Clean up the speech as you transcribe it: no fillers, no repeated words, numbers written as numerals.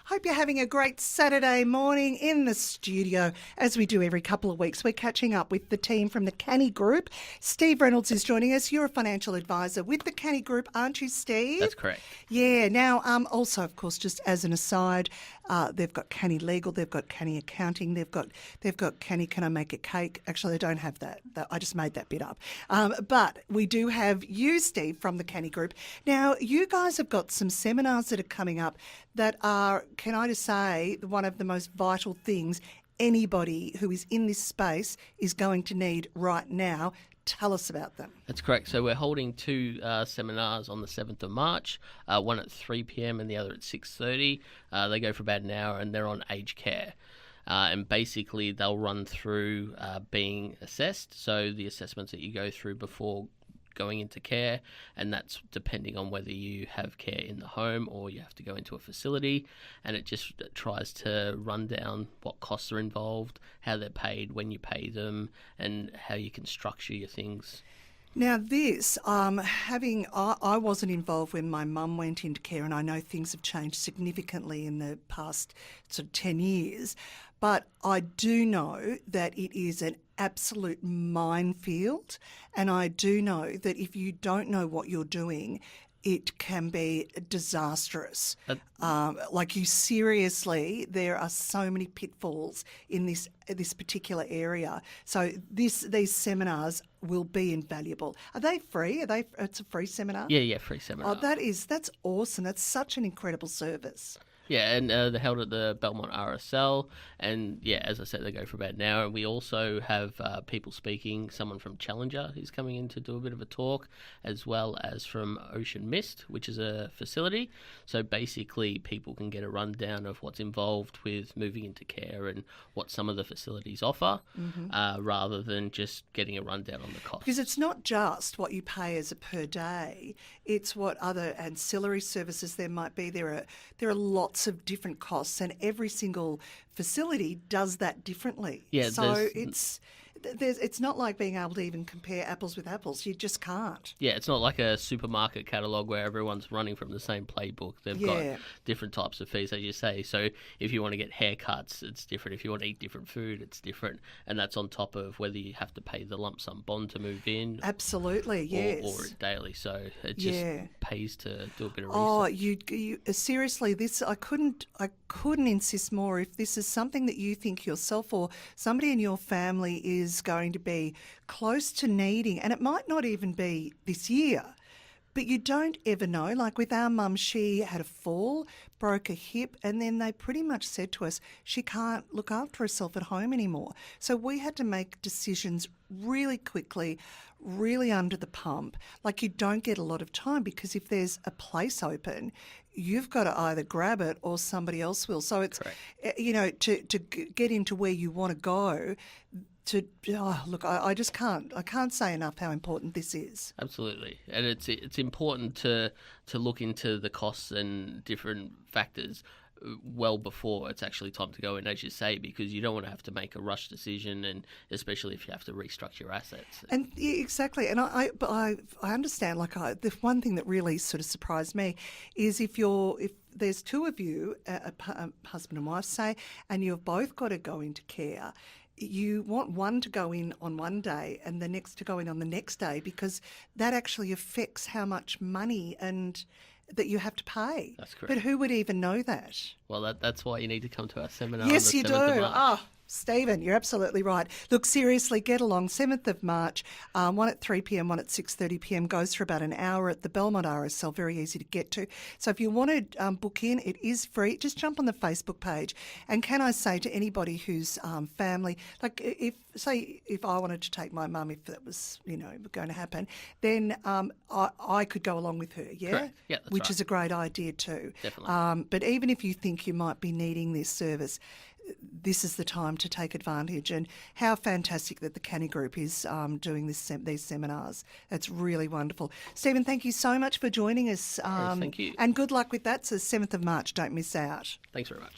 Hope you're having a great Saturday morning in the studio. As we do every couple of weeks, we're catching up with the team from the Canny Group. Steve Reynolds is joining us. You're a financial advisor with the Canny Group, aren't you, Steve? That's correct. Yeah. Now, also, of course, just as an aside, they've got Canny Legal, they've got Canny Accounting, they've got Canny Can I Make a Cake? Actually, they don't have that. I just made that bit up. But we do have you, Steve, from the Canny Group. Now, you guys have got some seminars that are coming up that are, can I just say, one of the most vital things anybody who is in this space is going to need right now. Tell us about them. That's correct. So we're holding two seminars on the 7th of March, one at 3 p.m. and the other at 6:30. They go for about an hour and they're on aged care. And basically they'll run through being assessed, so the assessments that you go through before going into care, and that's depending on whether you have care in the home or you have to go into a facility, and it just tries to run down what costs are involved, how they're paid, when you pay them, and how you can structure your things. Now this, I wasn't involved when my mum went into care, and I know things have changed significantly in the past sort of 10 years, but I do know that it is an absolute minefield, and I do know that if you don't know what you're doing, it can be disastrous. Seriously, there are so many pitfalls in this particular area. So these seminars will be invaluable. Are they free? It's a free seminar? Yeah, free seminar. Oh, that's awesome. That's such an incredible service. Yeah, and they're held at the Belmont RSL, and yeah, as I said, they go for about an hour. And we also have people speaking, someone from Challenger who's coming in to do a bit of a talk, as well as from Ocean Mist, which is a facility. So basically, people can get a rundown of what's involved with moving into care and what some of the facilities offer, rather than just getting a rundown on the cost. Because it's not just what you pay as a per day, it's what other ancillary services there might be. There are lots of different costs, and every single facility does that differently. Yeah, so it's not like being able to even compare apples with apples. You just can't. Yeah, it's not like a supermarket catalogue where everyone's running from the same playbook. They've got different types of fees, as you say. So if you want to get haircuts, it's different. If you want to eat different food, it's different. And that's on top of whether you have to pay the lump sum bond to move in. Absolutely, yes. Or daily. So it just pays to do a bit of research. Oh, you seriously, this I couldn't insist more. If this is something that you think yourself or somebody in your family is going to be close to needing, and it might not even be this year, but you don't ever know. Like with our mum, she had a fall, broke a hip, and then they pretty much said to us she can't look after herself at home anymore. So we had to make decisions really quickly, really under the pump. Like, you don't get a lot of time, because if there's a place open, you've got to either grab it or somebody else will. So it's, to get into where you want to go, I just can't. I can't say enough how important this is. Absolutely, and it's important to look into the costs and different factors well before it's actually time to go in, as you say, because you don't want to have to make a rush decision, and especially if you have to restructure your assets. And exactly, and I understand. The one thing that really sort of surprised me is if there's two of you, a husband and wife, say, and you've both got to go into care. You want one to go in on one day and the next to go in on the next day, because that actually affects how much money and that you have to pay. That's correct. But who would even know that? Well, that's why you need to come to our seminar. Yes, on the you 7th do. Of March. Stephen, you're absolutely right. Look, seriously, get along. 7th of March, one at 3 p.m, one at 6:30 p.m, goes for about an hour at the Belmont RSL, very easy to get to. So if you want to book in, it is free. Just jump on the Facebook page. And can I say to anybody whose family, like if I wanted to take my mum, if that was, going to happen, then I could go along with her, yeah? Correct. Yeah, that's Which right. is a great idea too. Definitely. But even if you think you might be needing this service, this is the time to take advantage. And how fantastic that the Canny Group is doing these seminars. That's really wonderful. Stephen, thank you so much for joining us. Thank you. And good luck with that. So 7th of March, don't miss out. Thanks very much.